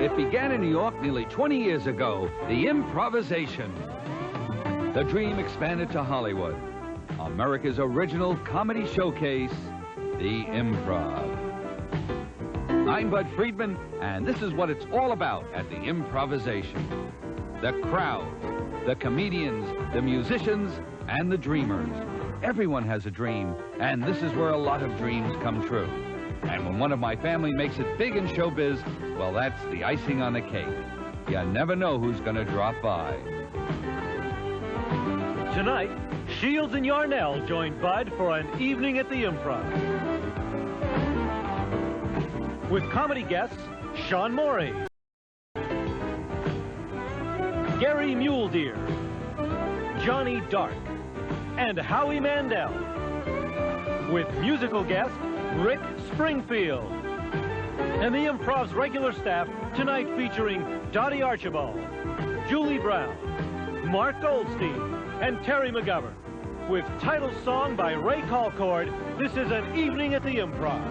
It began in New York nearly 20 years ago, the improvisation. The dream expanded to Hollywood. America's original comedy showcase, the Improv. I'm Bud Friedman, and this is what it's all about at the improvisation. The crowd, the comedians, the musicians, and the dreamers. Everyone has a dream, and this is where a lot of dreams come true. And when one of my family makes it big in showbiz, well, that's the icing on the cake. You never know who's going to drop by. Tonight, Shields and Yarnell join Bud for an evening at the Improv. With comedy guests, Sean Morey, Gary Mule Deer, Johnny Dark, and Howie Mandell. With musical guest, Rick Springfield. And the Improv's regular staff, tonight featuring Dottie Archibald, Julie Brown, Mark Goldstein, and Terry McGovern. With title song by Ray Colcord, this is an evening at the Improv.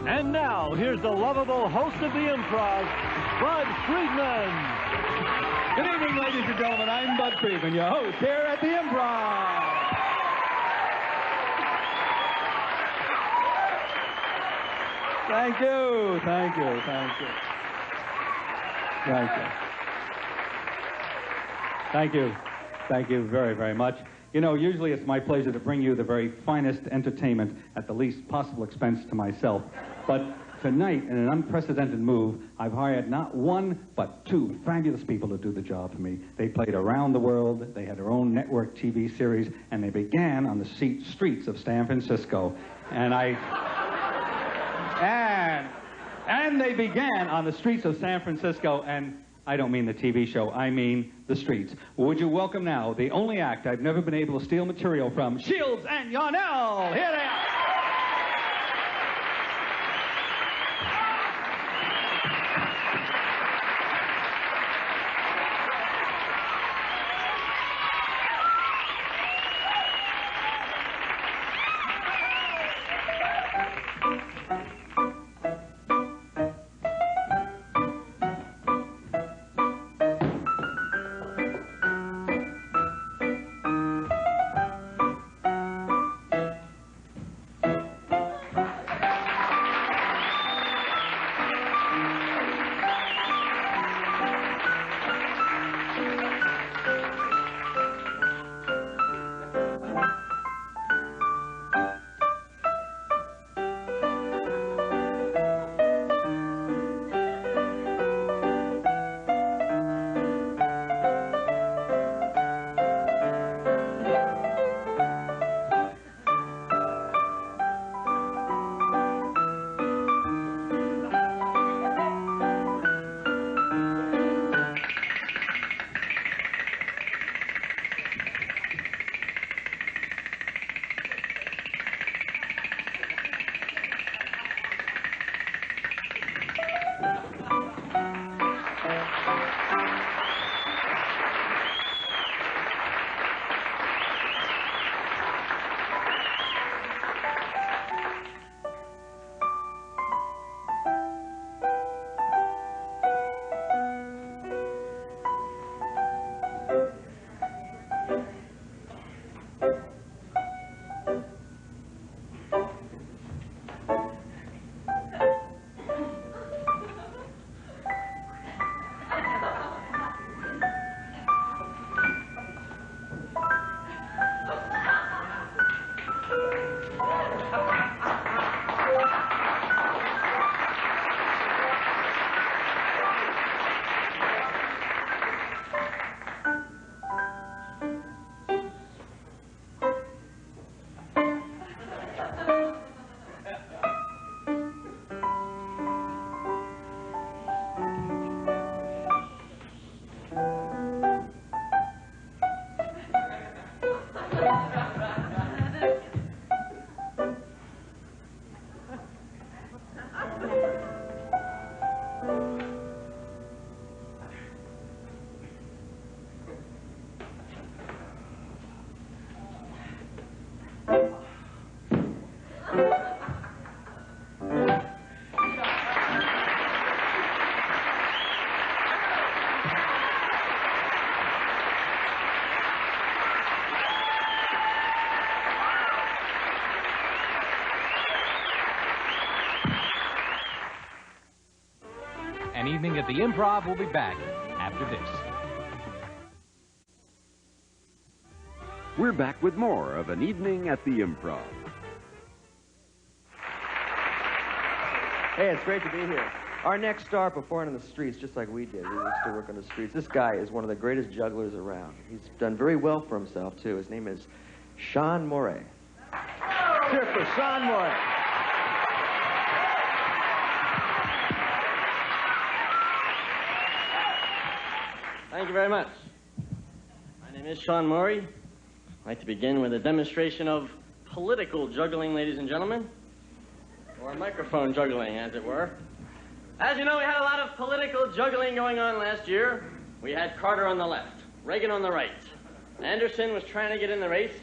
And now, here's the lovable host of the Improv, Bud Friedman. Good evening, ladies and gentlemen. I'm Bud Friedman, your host here at the Improv. Thank you, thank you, thank you. Thank you. Thank you. Thank you very, very much. You know, usually it's my pleasure to bring you the very finest entertainment at the least possible expense to myself. But tonight, in an unprecedented move, I've hired not one, but two fabulous people to do the job for me. They played around the world, they had their own network TV series, and they began on the streets of San Francisco. And they began on the streets of San Francisco, and I don't mean the TV show, I mean the streets. Would you welcome now the only act I've never been able to steal material from, Shields and Yarnell. Here they are. Evening at the Improv will be back after this. We're back with more of An Evening at the Improv. Hey, it's great to be here. Our next star performed on the streets just like we did. We used to work on the streets. This guy is one of the greatest jugglers around. He's done very well for himself, too. His name is Sean Morey. Here for Sean Morey. Thank you very much. My name is Sean Morey. I'd like to begin with a demonstration of political juggling, ladies and gentlemen. Or microphone juggling, as it were. As you know, we had a lot of political juggling going on last year. We had Carter on the left, Reagan on the right. Anderson was trying to get in the race.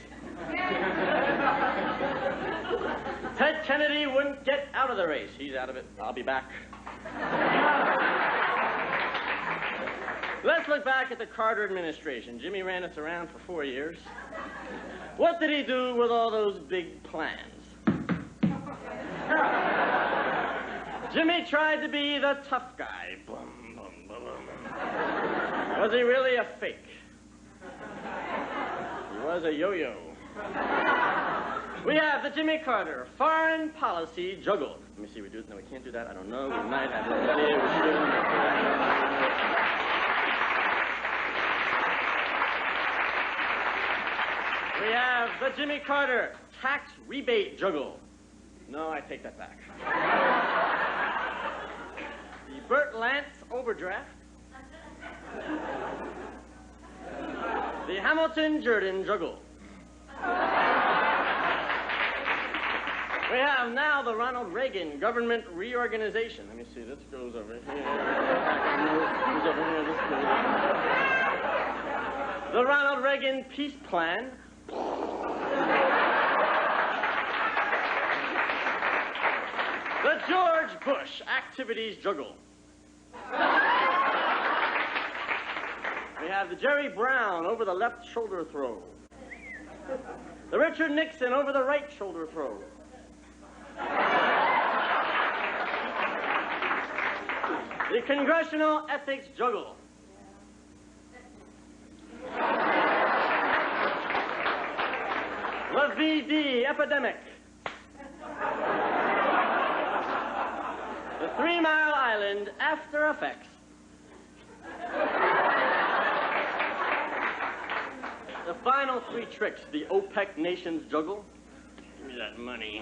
Ted Kennedy wouldn't get out of the race. He's out of it. I'll be back. Let's look back at the Carter administration. Jimmy ran us around for 4 years. What did he do with all those big plans? Jimmy tried to be the tough guy. Boom, boom, boom, boom. Was he really a fake? He was a yo-yo. We have the Jimmy Carter foreign policy juggle. Let me see, we do it. No, we can't do that. I don't know. We might have it. We have the Jimmy Carter tax rebate juggle. No, I take that back. The Burt Lance overdraft. The Hamilton Jordan juggle. We have now the Ronald Reagan government reorganization. Let me see, this goes over here. Goes over here, this goes. The Ronald Reagan peace plan. The George Bush activities juggle. We have the Jerry Brown over the left shoulder throw. The Richard Nixon over the right shoulder throw. The Congressional Ethics juggle. The VD epidemic. The 3 Mile Island after effects. The final 3 tricks, the OPEC nations juggle. Give me that money.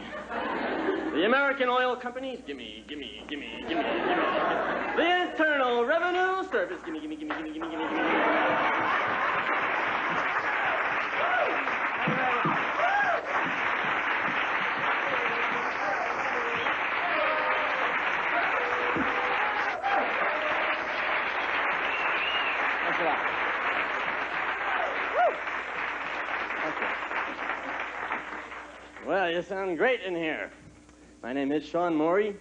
The American oil companies, gimme, gimme, gimme, gimme, gimme. The Internal Revenue Service, gimme, gimme, gimme, gimme, gimme, gimme, gimme. Well, you sound great in here. My name is Sean Morey.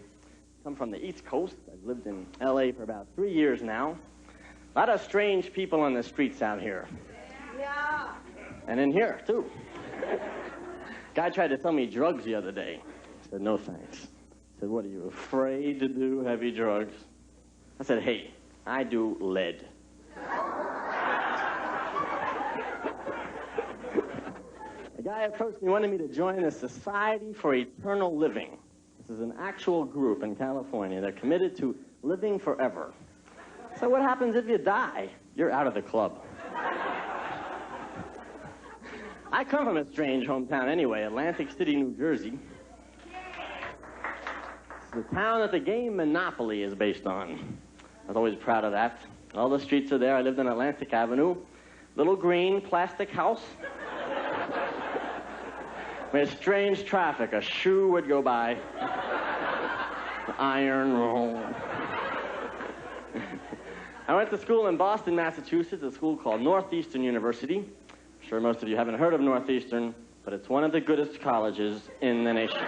I'm from the East Coast. I've lived in L.A. for about 3 years now. A lot of strange people on the streets out here. Yeah. And in here, too. Guy tried to sell me drugs the other day. I said, no thanks. He said, what, are you afraid to do heavy drugs? I said, hey, I do lead. A guy approached me, wanted me to join the Society for Eternal Living. This is an actual group in California. They're committed to living forever. So what happens if you die? You're out of the club. I come from a strange hometown anyway, Atlantic City, New Jersey. It's the town that the game Monopoly is based on. I was always proud of that. All the streets are there. I lived on Atlantic Avenue. Little green plastic house. With strange traffic. A shoe would go by. Iron roll. I went to school in Boston, Massachusetts, a school called Northeastern University. I'm sure most of you haven't heard of Northeastern, but it's one of the goodest colleges in the nation.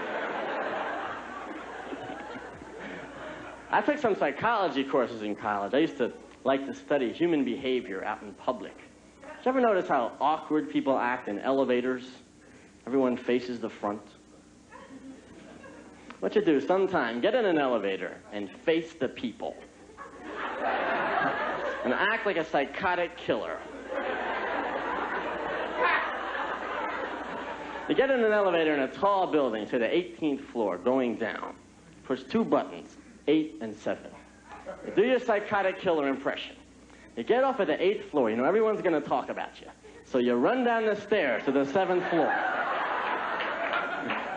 I took some psychology courses in college. I used to like to study human behavior out in public. Did you ever notice how awkward people act in elevators? Everyone faces the front. What you do sometime, get in an elevator and face the people. and act like a psychotic killer. You get in an elevator in a tall building to the 18th floor, going down. Push 2 buttons, 8 and 7. You do your psychotic killer impression. You get off at the 8th floor. You know everyone's going to talk about you. So you run down the stairs to the 7th floor.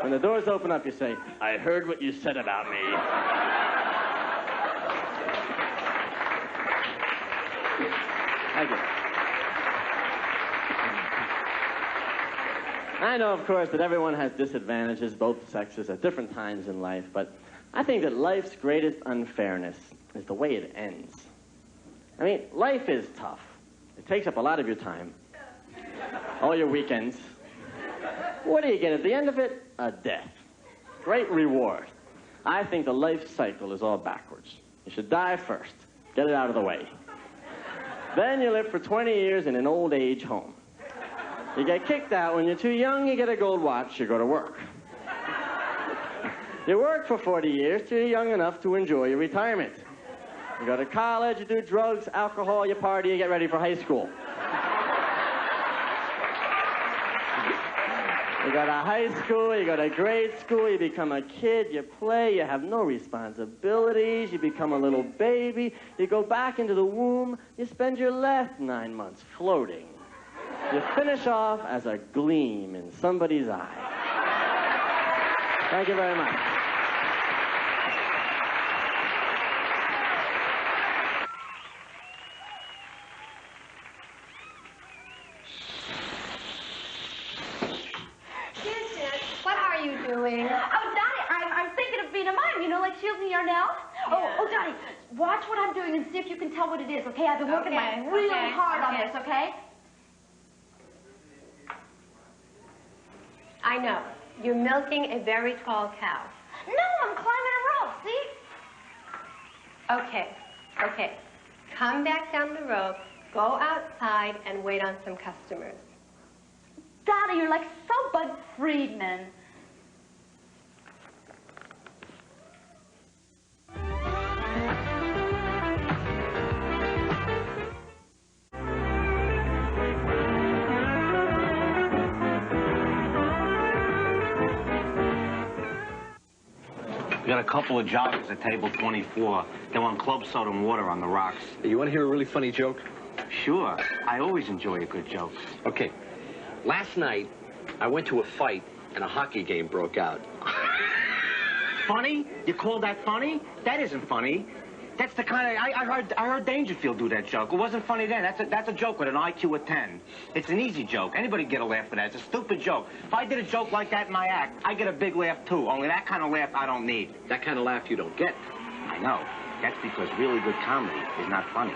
When the doors open up, you say, "I heard what you said about me." Thank you. I know, of course, that everyone has disadvantages, both sexes, at different times in life, but I think that life's greatest unfairness is the way it ends. I mean, life is tough. It takes up a lot of your time, all your weekends. What do you get at the end of it? A death. Great reward. I think the life cycle is all backwards. You should die first. Get it out of the way. Then you live for 20 years in an old age home. You get kicked out when you're too young, you get a gold watch, you go to work. You work for 40 years till you're young enough to enjoy your retirement. You go to college, you do drugs, alcohol, you party, you get ready for high school. You go to high school, you go to grade school, you become a kid, you play, you have no responsibilities, you become a little baby, you go back into the womb, you spend your last 9 months floating. You finish off as a gleam in somebody's eye. Thank you very much. What are you doing? Oh, Donnie, I'm thinking of being a mime, you know, like Shields and Yarnell. Yeah. Oh, Donnie, watch what I'm doing and see if you can tell what it is, okay? I've been working real hard on this, okay? I know. You're milking a very tall cow. No, I'm climbing a rope, see? Okay. Come back down the rope, go outside, and wait on some customers. Donnie, you're like so Bud Friedman. We got a couple of joggers at table 24. They want club soda and water on the rocks. You want to hear a really funny joke? Sure. I always enjoy a good joke. Okay. Last night, I went to a fight, and a hockey game broke out. Funny? You call that funny? That isn't funny. That's the kind of... I heard Dangerfield do that joke. It wasn't funny then. That's a joke with an IQ of 10. It's an easy joke. Anybody get a laugh for that. It's a stupid joke. If I did a joke like that in my act, I get a big laugh, too. Only that kind of laugh I don't need. That kind of laugh you don't get. I know. That's because really good comedy is not funny.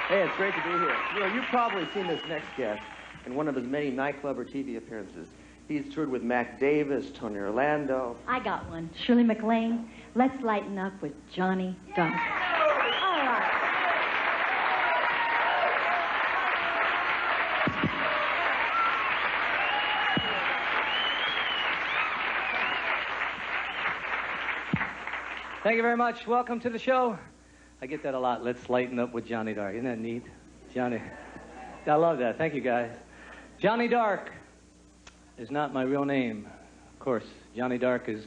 Hey, it's great to be here. You know, you've probably seen this next guest in one of his many nightclub or TV appearances. He's toured with Mac Davis, Tony Orlando. I got one. Shirley MacLaine. Let's lighten up with Johnny Dark. All right. Thank you very much. Welcome to the show. I get that a lot. Let's lighten up with Johnny Dark. Isn't that neat? Johnny. I love that. Thank you, guys. Johnny Dark is not my real name. Of course, Johnny Dark is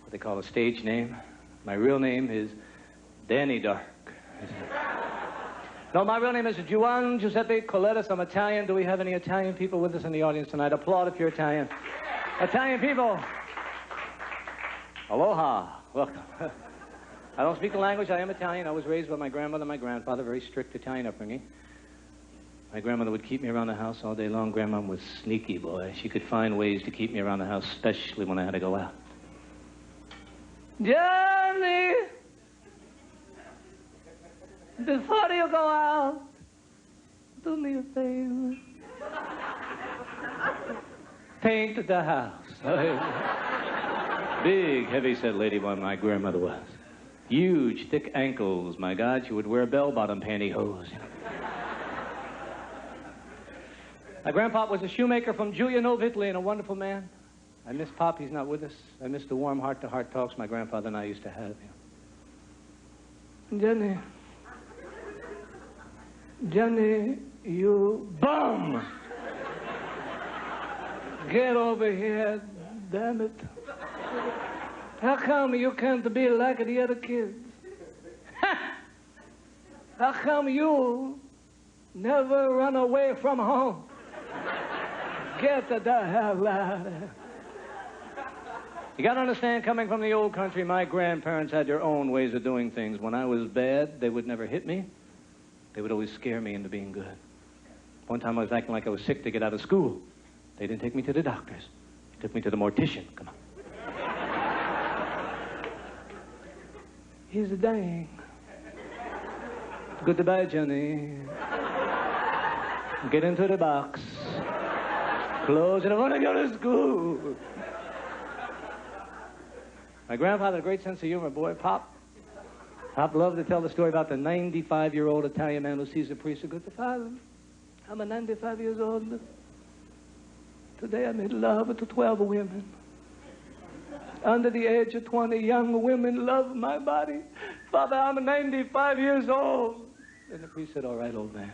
what they call a stage name. My real name is Danny Dark. No, my real name is Juan Giuseppe Colettis. I'm Italian. Do we have any Italian people with us in the audience tonight? Applaud if you're Italian. Italian people. Aloha. Welcome. I don't speak the language. I am Italian. I was raised by my grandmother and my grandfather, very strict Italian upbringing. My grandmother would keep me around the house all day long. Grandma was sneaky, boy. She could find ways to keep me around the house, especially when I had to go out. Johnny! Before you go out, do me a favor. Paint the house. Big, heavy-set lady one my grandmother was. Huge, thick ankles. My God, she would wear bell-bottom pantyhose. My grandpa was a shoemaker from Giuliano, Italy, and a wonderful man. I miss Pop. He's not with us. I miss the warm heart-to-heart talks my grandfather and I used to have. Jenny. Johnny, you bum! Get over here, damn it. How come you can't be like the other kids? How come you never run away from home? Get the hell out of here. You gotta understand, coming from the old country, my grandparents had their own ways of doing things. When I was bad, they would never hit me. They would always scare me into being good. One time I was acting like I was sick to get out of school. They didn't take me to the doctors. They took me to the mortician. Come on. He's dying. Goodbye, Johnny. Get into the box. Close it. I want to go to school. My grandfather had a great sense of humor, boy. Pop loved to tell the story about the 95-year-old Italian man who sees a priest and goes, Father, I'm 95 years old. Today I made love to 12 women. Under the age of 20, young women love my body. Father, I'm 95 years old. And the priest said, all right, old man.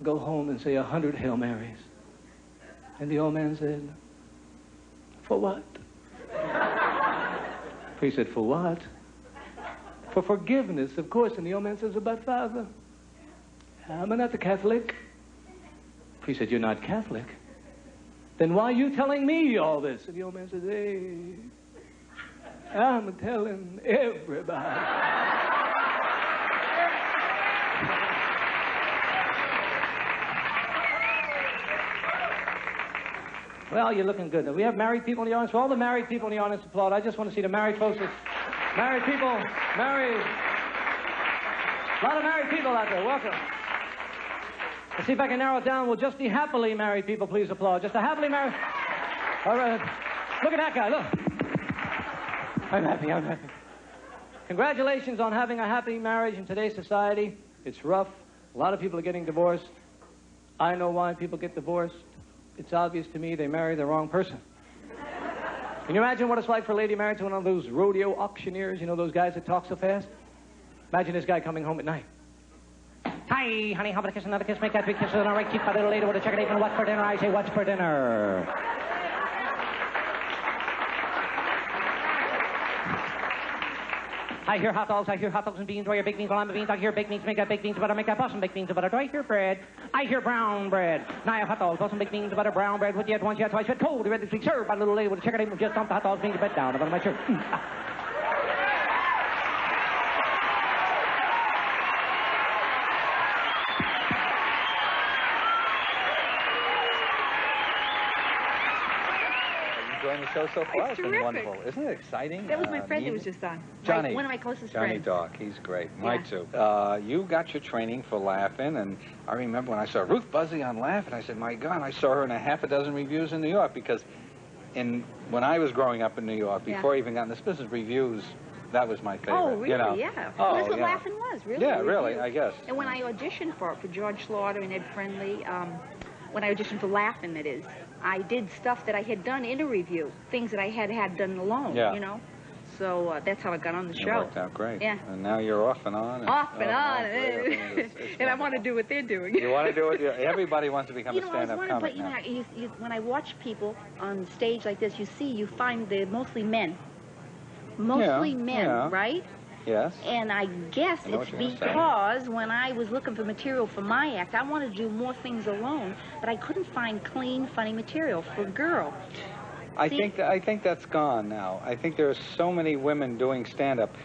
Go home and say 100 Hail Marys. And the old man said, for what? The priest said, for what? For forgiveness, of course. And the old man says, but Father, I'm not a Catholic. The priest said, you're not Catholic? Then why are you telling me all this? And the old man says, hey, I'm telling everybody. Well, you're looking good. We have married people in the audience. For all the married people in the audience, applaud. I just want to see the married folks. Married people, married. A lot of married people out there. Welcome. Let's see if I can narrow it down. Will just the happily married people please applaud? Just the happily married. All right. Look at that guy. Look. I'm happy. I'm happy. Congratulations on having a happy marriage in today's society. It's rough. A lot of people are getting divorced. I know why people get divorced. It's obvious to me they marry the wrong person. Can you imagine what it's like for a lady married to one of those rodeo auctioneers? You know, those guys that talk so fast? Imagine this guy coming home at night. Hi, honey, how about a kiss, another kiss, make that big kiss, and all right, keep my little lady with a chicken apron. What's for dinner? I say, what's for dinner? I hear hot dogs and beans. Do I hear baked beans? Well, I'm a beans. I hear baked beans, make that baked beans, butter, make that Boston baked beans, butter. Do I hear bread? I hear brown bread. Now I have hot dogs, Boston baked beans, butter, brown bread. What you had once, you had twice, you had cold, ready to be served by a little lady with a chicken apron. Just dump the hot dogs, bring the bread down. About my shirt. Enjoying the show so far? It's been wonderful. Isn't it exciting? That was my friend that was just on. Johnny. One of my closest Johnny friends. Dark. He's great. Yeah. Mine too. You got your training for laughing, and I remember when I saw Ruth Buzzy on Laugh, and I said, my God, I saw her in a half a dozen reviews in New York, because when I was growing up in New York, before I even got in this business, reviews, that was my favorite. Oh, really? You know? Yeah. Oh, That's what yeah. Laughing was, really. Yeah, reviews. really, I guess. And when I auditioned for George Slaughter and Ed Friendly, when I auditioned for Laughing, that is, I did stuff that I had done in a review, things that I had done alone, you know. So that's how I got on the show. It worked out great. Yeah. And now you're off and on. Off and on. And I want to do what they're doing. You want to do it? Everybody wants to become a stand-up comic now. But when I watch people on stage like this, you find they're mostly men. Mostly men, right? Yes. And I guess it's because when I was looking for material for my act, I wanted to do more things alone, but I couldn't find clean, funny material for a girl. I think that's gone now. I think there's so many women doing stand-up.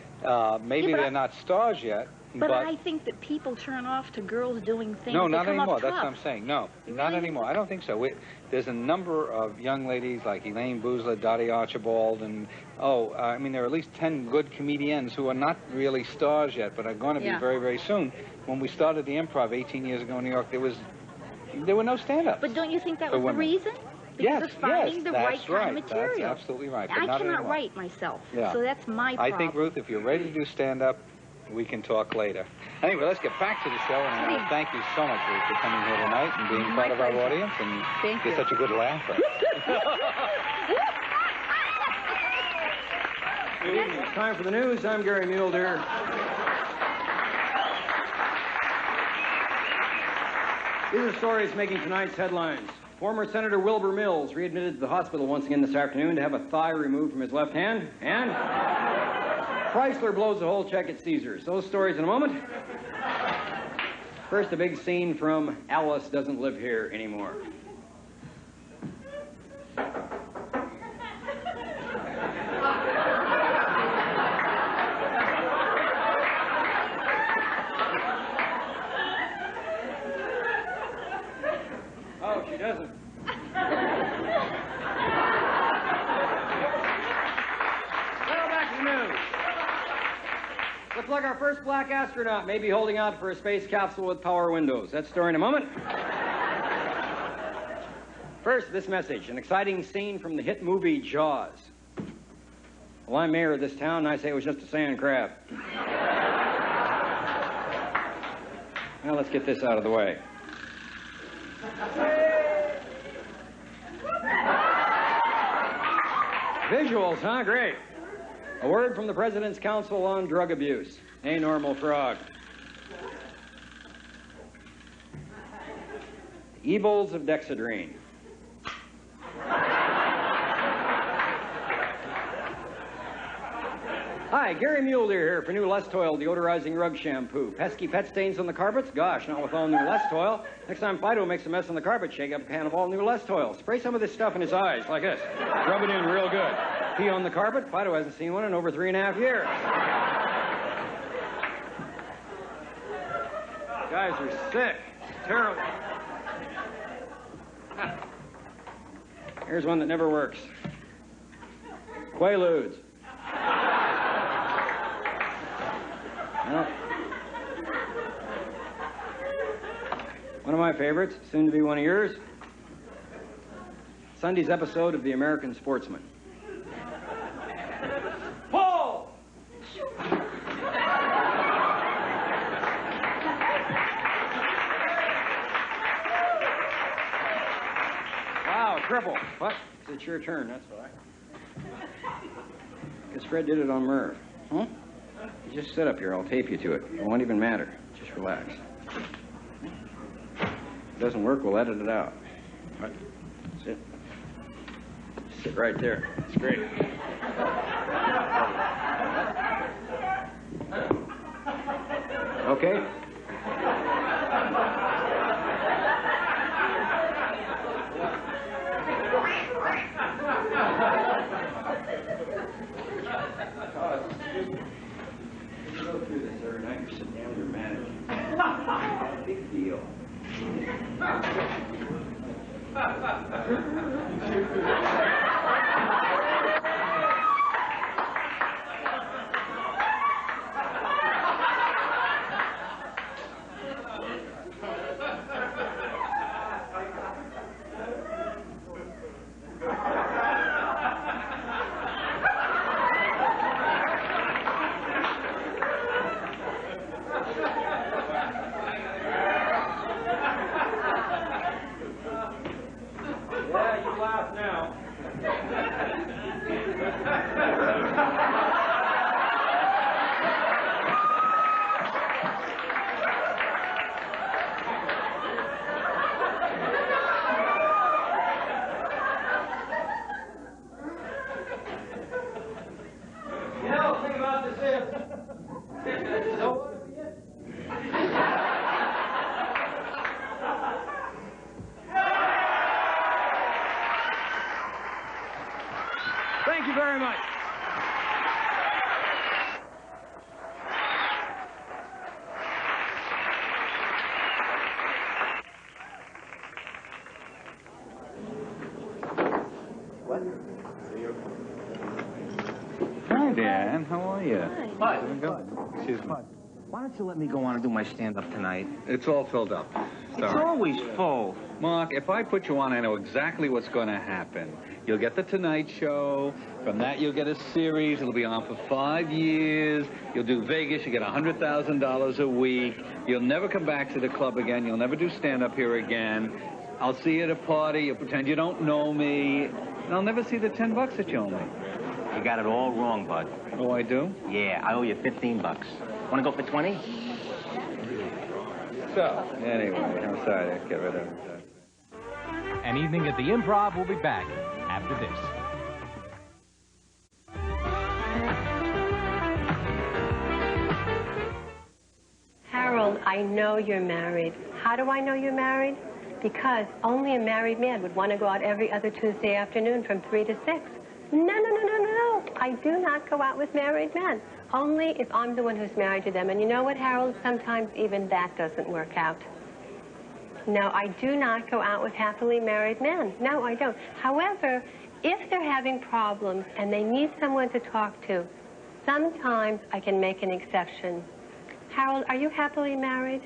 Maybe they're not stars yet. But I think that people turn off to girls doing things. No, that not come anymore. Up That's tough. what I'm saying. No, not anymore. I don't think so. There's a number of young ladies like Elaine Boozler, Dottie Archibald, and I mean, there are at least 10 good comedians who are not really stars yet, but are going to be very, very soon. When we started the Improv 18 years ago in New York, there were no stand-ups. But don't you think that was the reason? Because of finding the right kind of material. That's absolutely right. But I not cannot anymore. write myself, Yeah. so that's my problem. I think, Ruth, if you're ready to do stand-up, we can talk later. Anyway, let's get back to the show, and I want to thank you so much, Ruth, for coming here tonight and being part of our audience, and you're such a good laugher. Good evening. It's time for the news. I'm Gary Mule Deer. These are stories making tonight's headlines. Former Senator Wilbur Mills readmitted to the hospital once again this afternoon to have a thigh removed from his left hand. And Chrysler blows a whole check at Caesars. Those stories in a moment. First, a big scene from Alice Doesn't Live Here Anymore. Oh, she doesn't. Well, back to the news. Looks like our first black astronaut may be holding out for a space capsule with power windows. That story in a moment. First, this message, an exciting scene from the hit movie Jaws. Well, I'm mayor of this town, and I say it was just a sand crab. Now, let's get this out of the way. Visuals, huh? Great. A word from the President's Council on Drug Abuse. A normal frog. Evils of Dexedrine. Hi, Gary Mule Deer here for new Less Toil deodorizing rug shampoo. Pesky pet stains on the carpets? Gosh, not with all new Less Toil. Next time Fido makes a mess on the carpet, shake up a can of all new Less Toil. Spray some of this stuff in his eyes, like this. Rub it in real good. Pee on the carpet? Fido hasn't seen one in over 3.5 years. Guys are sick. It's terrible. Here's one that never works. Quaaludes. Well, one of my favorites, soon to be one of yours. Sunday's episode of The American Sportsman. Paul! Wow, triple. What? It's your turn, that's why. Because Fred did it on Merv. Huh? You just sit up here. I'll tape you to it. It won't even matter. Just relax. If it doesn't work, we'll edit it out. What? Sit. Sit right there. It's great. Okay? Go through this every night. You're sitting down with your manager. Big deal. Thank you very much. Hi, Dan. How are you? Hi. Excuse me. Why don't you let me go on and do my stand-up tonight? It's all filled up. It's always full. Mark, if I put you on, I know exactly what's going to happen. You'll get the Tonight Show. From that, you'll get a series. It'll be on for 5 years. You'll do Vegas. You get $100,000 a week. You'll never come back to the club again. You'll never do stand-up here again. I'll see you at a party. You'll pretend you don't know me. And I'll never see the $10 that you owe me. You got it all wrong, bud. Oh, I do? Yeah, I owe you $15. Want to go for 20? So, anyway, I'm sorry to get rid of it. An Evening at the Improv will be back after this. Harold, I know you're married. How do I know you're married? Because only a married man would want to go out every other Tuesday afternoon from 3 to 6. No. I do not go out with married men. Only if I'm the one who's married to them. And you know what, Harold? Sometimes even that doesn't work out. No, I do not go out with happily married men. No, I don't. However, if they're having problems and they need someone to talk to, sometimes I can make an exception. Harold, are you happily married?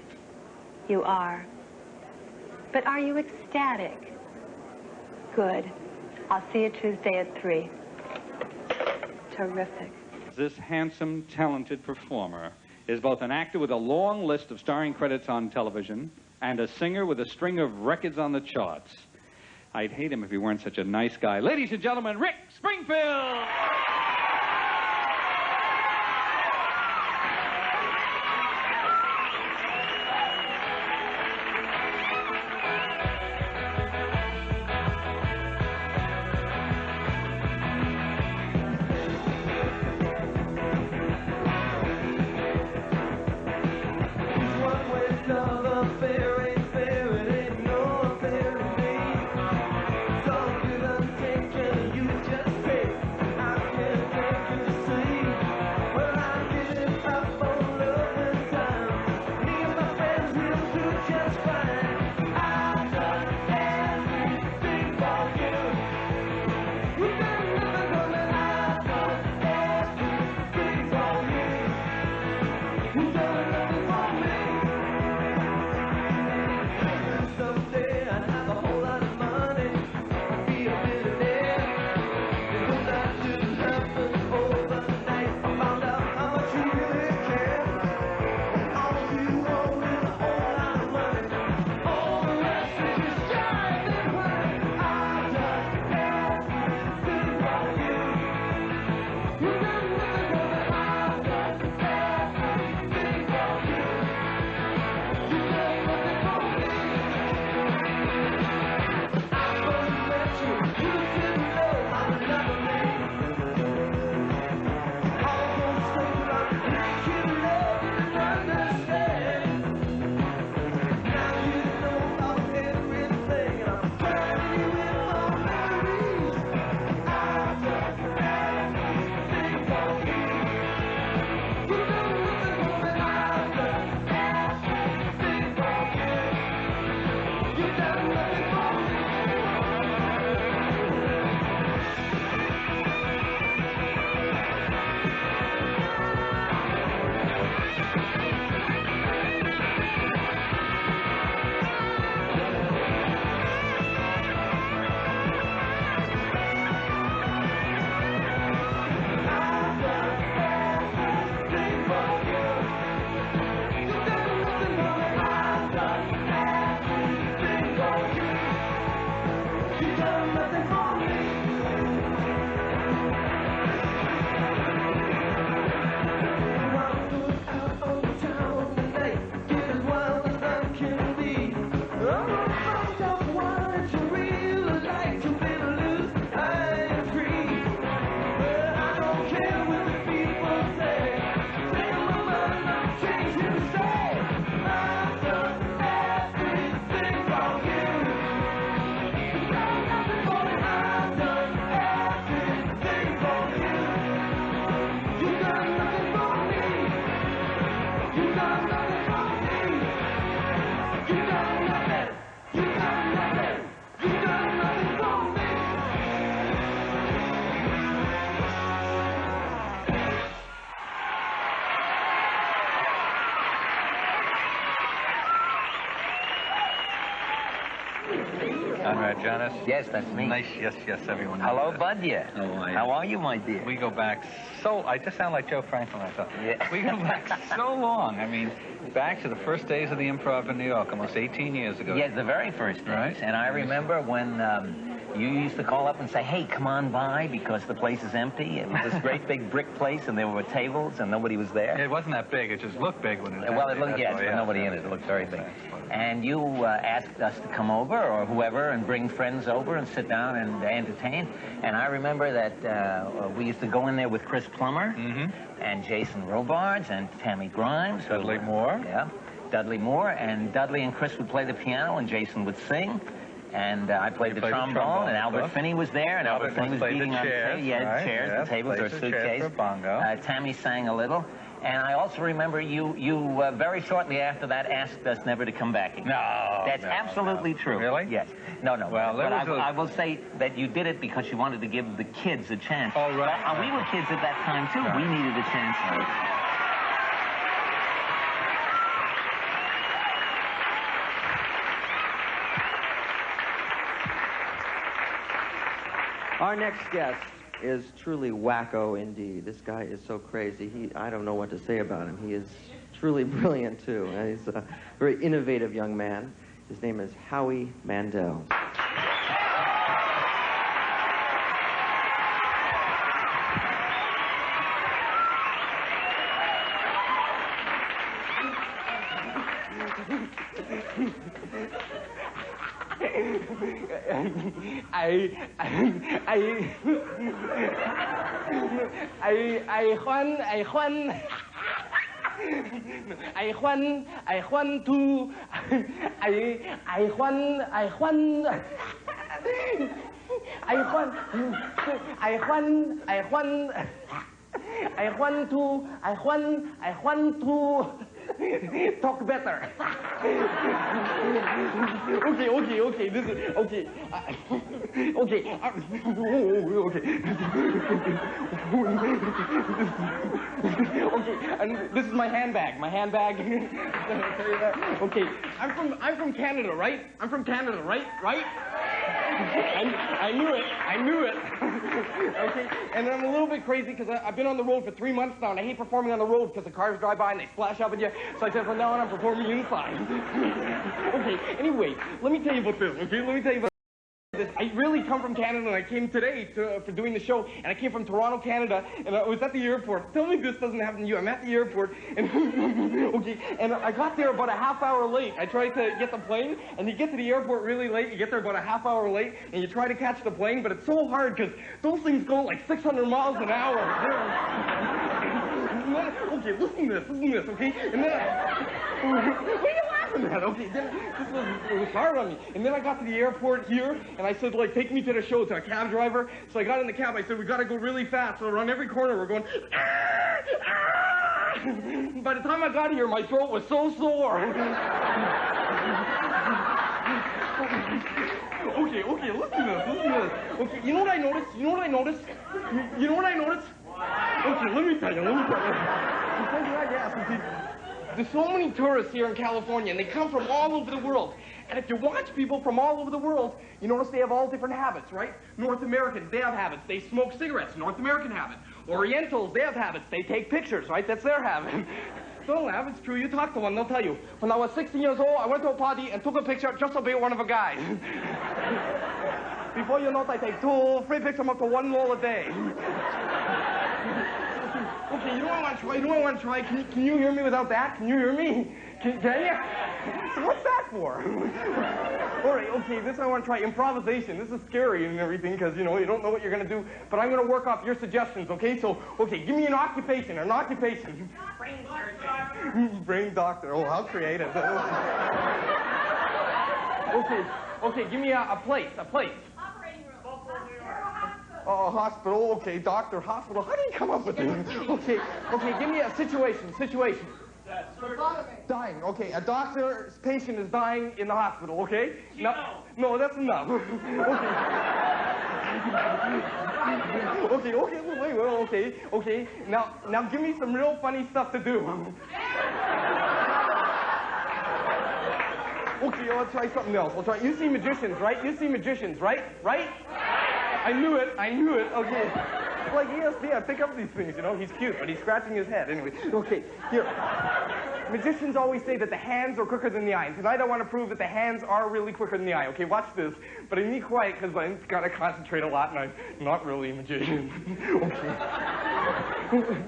You are. But are you ecstatic? Good. I'll see you Tuesday at 3. Terrific. This handsome, talented performer is both an actor with a long list of starring credits on television and a singer with a string of records on the charts. I'd hate him if he weren't such a nice guy. Ladies and gentlemen, Rick Springfield! right, Jonas? Yes, that's me. Nice, yes, everyone. Hello, Bud. How are you, my dear? We go back I just sound like Joe Franklin, I thought. Yeah. We go back so long. I mean, back to the first days of the Improv in New York, almost 18 years ago. Yes, the very first days. Right. And I remember when you used to call up and say, hey, come on by because the place is empty. It was this great big brick place and there were tables and nobody was there. It wasn't that big. It just looked big when it was Well, it empty. looked, yes, but nobody in it. It looked very big. And you asked us to come over or whoever and bring friends over and sit down and entertain. And I remember that we used to go in there with Chris Plummer and Jason Robards and Tammy Grimes. Dudley Moore. Yeah, Dudley Moore. And Dudley and Chris would play the piano and Jason would sing. And I played the trombone, and Albert Finney was there, and Albert Finney was beating on the chairs. Yeah, chairs, the tables, or suitcase. Tammy sang a little. And I also remember you very shortly after that asked us never to come back again. No. That's absolutely true. Really? Yes. No. Well, but I will say that you did it because you wanted to give the kids a chance. Oh, right. Well, we were kids at that time, too. Right. We needed a chance. Our next guest is truly wacko indeed. This guy is so crazy. I don't know what to say about him. He is truly brilliant, too. And he's a very innovative young man. His name is Howie Mandell. talk better. Okay. This is okay. Okay. Okay. And this is my handbag. Okay. I'm from Canada, right? Right? I knew it. Okay, and I'm a little bit crazy because I've been on the road for 3 months now, and I hate performing on the road because the cars drive by and they splash up at you. So I said, from now on, I'm performing inside. Okay, anyway, let me tell you about this, okay? I really come from Canada, and I came today for doing the show, and I came from Toronto, Canada, and I was at the airport. Tell me this doesn't happen to you. I'm at the airport, and okay, and I got there about a half hour late. I tried to get the plane, and you get to the airport really late. You get there about a half hour late, and you try to catch the plane, but it's so hard because those things go like 600 miles an hour. Okay, listen to this, okay? And then what are you laughing at? Okay, then it was hard on me. And then I got to the airport here, and I said, like, take me to the show to a cab driver. So I got in the cab. I said, we got to go really fast. So around every corner, we're going, By the time I got here, my throat was so sore. Okay, listen to this. Okay, you know what I noticed? Okay, let me tell you. There's so many tourists here in California, and they come from all over the world. And if you watch people from all over the world, you notice they have all different habits, right? North Americans, they have habits. They smoke cigarettes, North American habit. Orientals, they have habits. They take pictures, right? That's their habit. Don't laugh, it's true. You talk to one, they'll tell you. When I was 16 years old, I went to a party and took a picture just to be one of the guys. Before you know it, I take 2 free pictures up to 1 roll a day. Okay, you know what I want to try? Can you hear me without that? Can you hear me? Can you? So what's that for? All right, okay, this I want to try. Improvisation. This is scary and everything because, you don't know what you're going to do. But I'm going to work off your suggestions, okay? So, okay, give me an occupation. Brain surgeon. Brain doctor. Oh, how creative. Okay, give me a place. Oh, hospital, okay, doctor, hospital. How do you come up with this? Okay, give me a situation. Dying, okay, a doctor's patient is dying in the hospital, okay? No, that's enough. Okay, now give me some real funny stuff to do. Okay, let's try something else. We'll try. You see magicians, right? You see magicians, right? Right? I knew it. I knew it. Okay. Like, yes, yeah, pick up these things, you know. He's cute, but he's scratching his head. Anyway, okay, here. Magicians always say that the hands are quicker than the eye. Tonight I want to prove that the hands are really quicker than the eye. Okay, watch this. But I need quiet because I've got to concentrate a lot, and I'm not really a magician. Okay.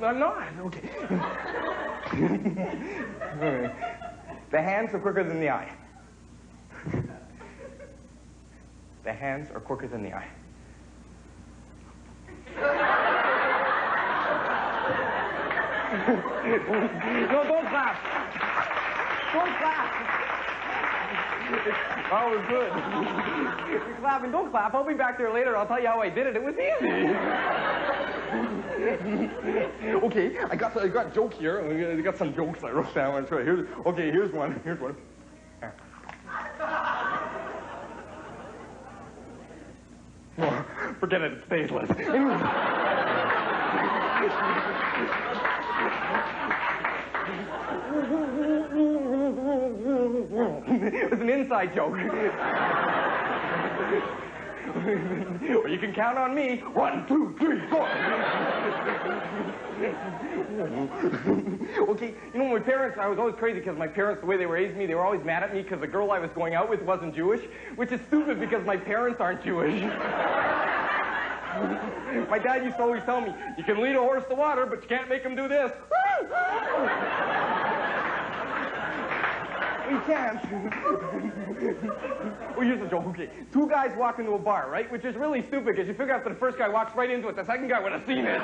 I'm not. Okay. All right. The hands are quicker than the eye. The hands are quicker than the eye. No, don't clap. Don't clap. That was good. You're clapping. Don't clap. I'll be back there later. I'll tell you how I did it. It was easy. Okay, I got a joke here. I got some jokes I wrote down. Here's one. Here's one. Oh, forget it. It's tasteless. It was an inside joke. Well, you can count on me. 1, 2, 3, 4. Okay, you know, my parents, I was always crazy because my parents, the way they raised me, they were always mad at me because the girl I was going out with wasn't Jewish, which is stupid because my parents aren't Jewish. My dad used to always tell me, you can lead a horse to water, but you can't make him do this. You can't. Well, here's a joke. Okay, 2 guys walk into a bar, right? Which is really stupid because you figure after the first guy walks right into it, the second guy would have seen it.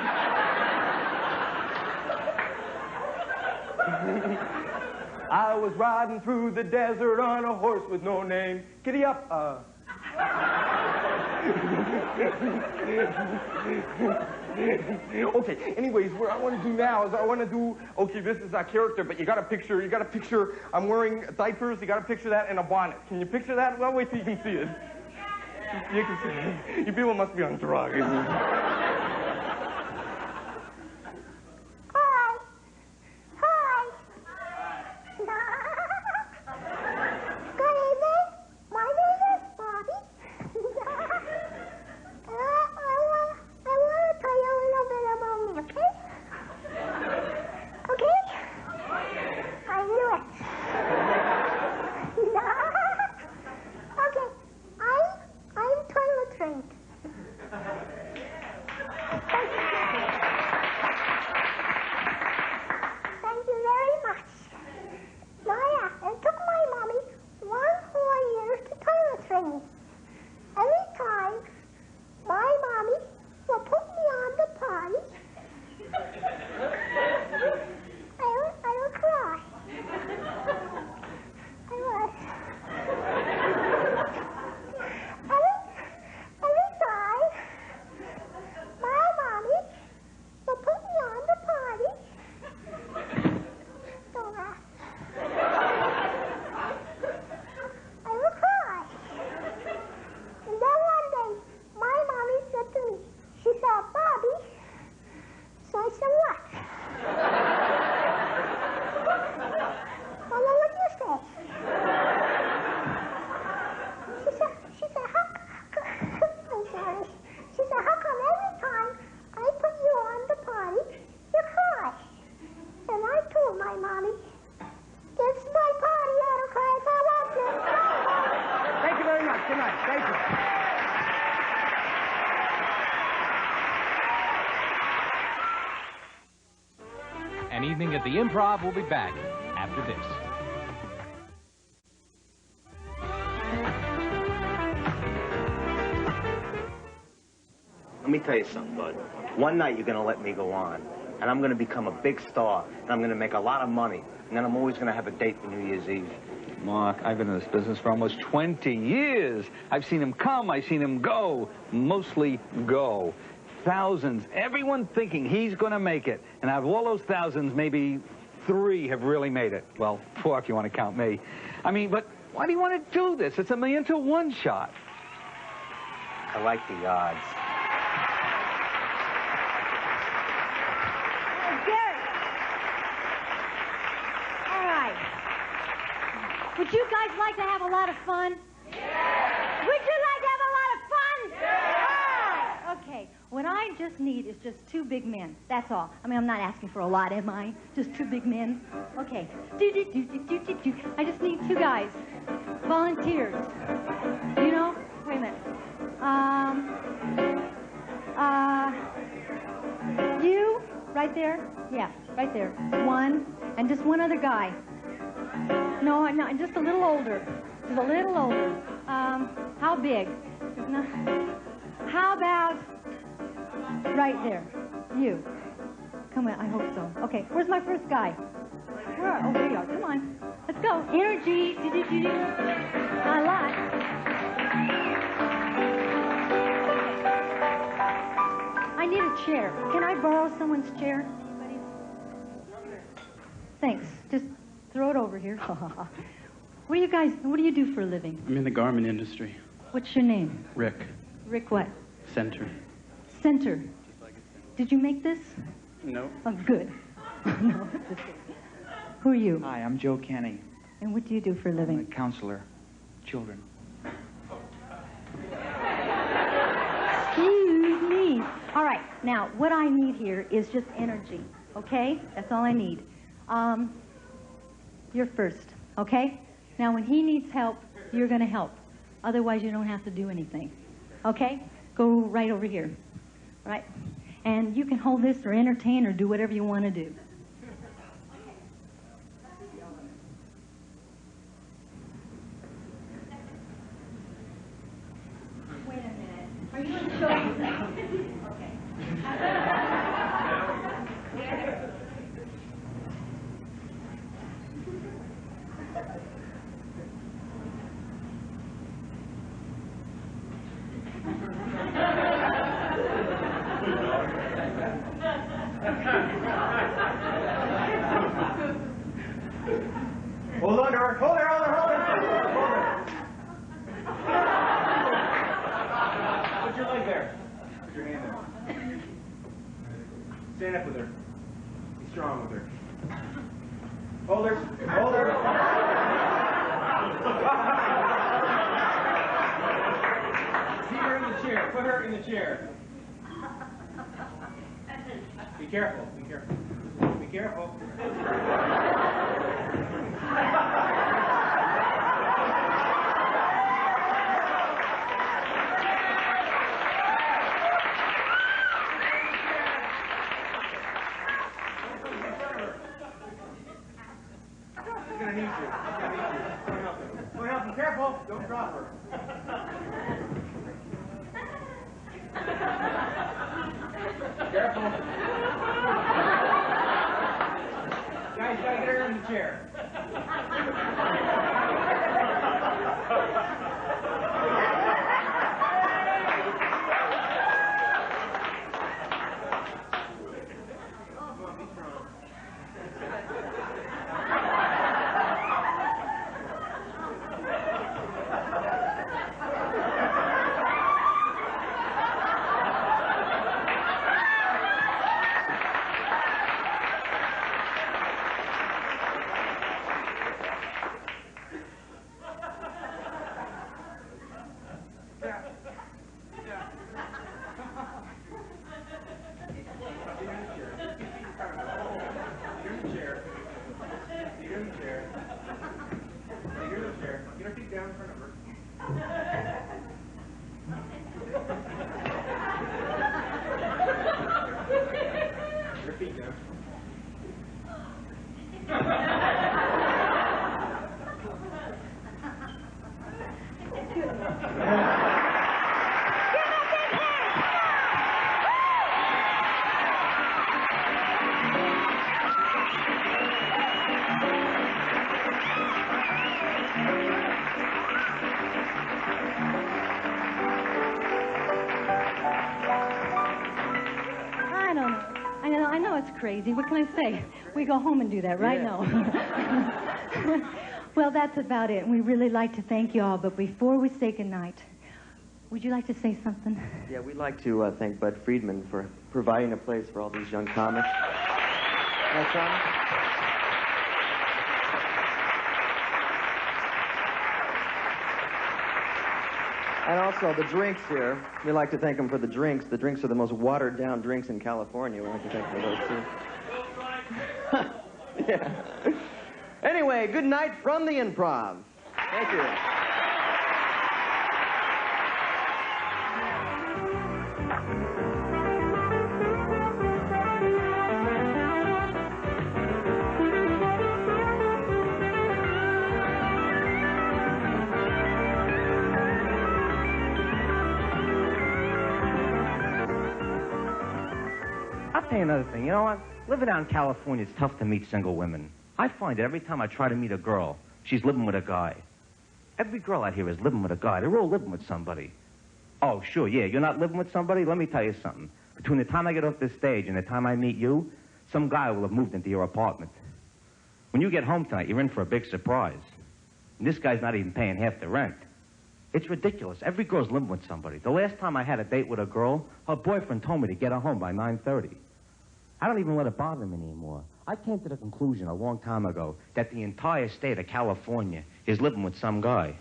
I was riding through the desert on a horse with no name. Giddy up. Okay, anyways, what I want to do now is okay, this is our character, but you got to picture, I'm wearing diapers, you got to picture that in a bonnet. Can you picture that? Well, wait till you can see it. You can see it. You people must be on drugs. An Evening at the Improv will be back after this. Let me tell you something, bud. One night you're going to let me go on, and I'm going to become a big star, and I'm going to make a lot of money, and then I'm always going to have a date for New Year's Eve. Mark, I've been in this business for almost 20 years. I've seen him come, I've seen him go, mostly go. Thousands, everyone thinking he's going to make it. And out of all those thousands, maybe 3 have really made it. Well, 4 if you want to count me. I mean, but why do you want to do this? It's a 1,000,000 to 1 shot. I like the odds. Would you guys like to have a lot of fun? Yeah. Would you like to have a lot of fun? Yeah. All right. Okay. What I just need is just 2 big men. That's all. I mean, I'm not asking for a lot, am I? Just 2 big men. Okay. I just need 2 guys. Volunteers. You know? Wait a minute. You, right there? Yeah, right there. 1, and just 1 other guy. No, just a little older. Just a little older. How big? No. How about right there? You. Come on, I hope so. Okay, where's my first guy? Where? Oh, there you are. Come on. Let's go. Energy. Not a lot. I need a chair. Can I borrow someone's chair? Anybody? Thanks. Just throw it over here. What do you do for a living? I'm in the garment industry. What's your name? Rick. Rick what? Center. Center. Did you make this? No. Oh, good. No. Who are you? Hi, I'm Joe Kenny. And what do you do for a living? I'm a counselor. Children. Excuse me. All right. Now, what I need here is just energy. Okay? That's all I need. You're first. Okay? Now, when he needs help, you're going to help. Otherwise, you don't have to do anything. Okay? Go right over here. All right? And you can hold this or entertain or do whatever you want to do. Wait a minute. Are you in the show? Okay. Hold on, Doc. Hold her. Put your leg there. Put your hand there. Stand up with her. Be strong with her. Hold her. Keep her in the chair. Put her in the chair. Be careful. Be careful. He's gonna need you. Go help him. Careful. Don't drop her. Careful. Guys, gotta get her in the chair. I know it's crazy. What can I say? We go home and do that, right? Yeah. No. Well, that's about it. We really like to thank you all, but before we say goodnight, would you like to say something? Yeah, we'd like to thank Bud Friedman for providing a place for all these young comics. And also the drinks here. We like to thank them for the drinks. The drinks are the most watered-down drinks in California. We like to thank them for those, too. Yeah. Anyway, good night from the Improv. Thank you. I'll tell you another thing. You know what? Living out in California, it's tough to meet single women. I find that every time I try to meet a girl, she's living with a guy. Every girl out here is living with a guy. They're all living with somebody. Oh, sure, yeah. You're not living with somebody? Let me tell you something. Between the time I get off this stage and the time I meet you, some guy will have moved into your apartment. When you get home tonight, you're in for a big surprise. And this guy's not even paying half the rent. It's ridiculous. Every girl's living with somebody. The last time I had a date with a girl, her boyfriend told me to get her home by 9:30. I don't even let it bother me anymore. I came to the conclusion a long time ago that the entire state of California is living with some guy.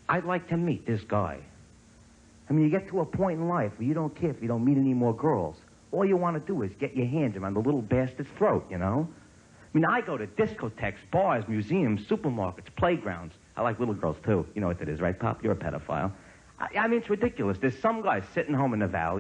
I'd like to meet this guy. I mean, you get to a point in life where you don't care if you don't meet any more girls. All you want to do is get your hands around the little bastard's throat, you know? I mean, I go to discotheques, bars, museums, supermarkets, playgrounds. I like little girls, too. You know what that is, right, Pop? You're a pedophile. I mean, it's ridiculous. There's some guy sitting home in the valley.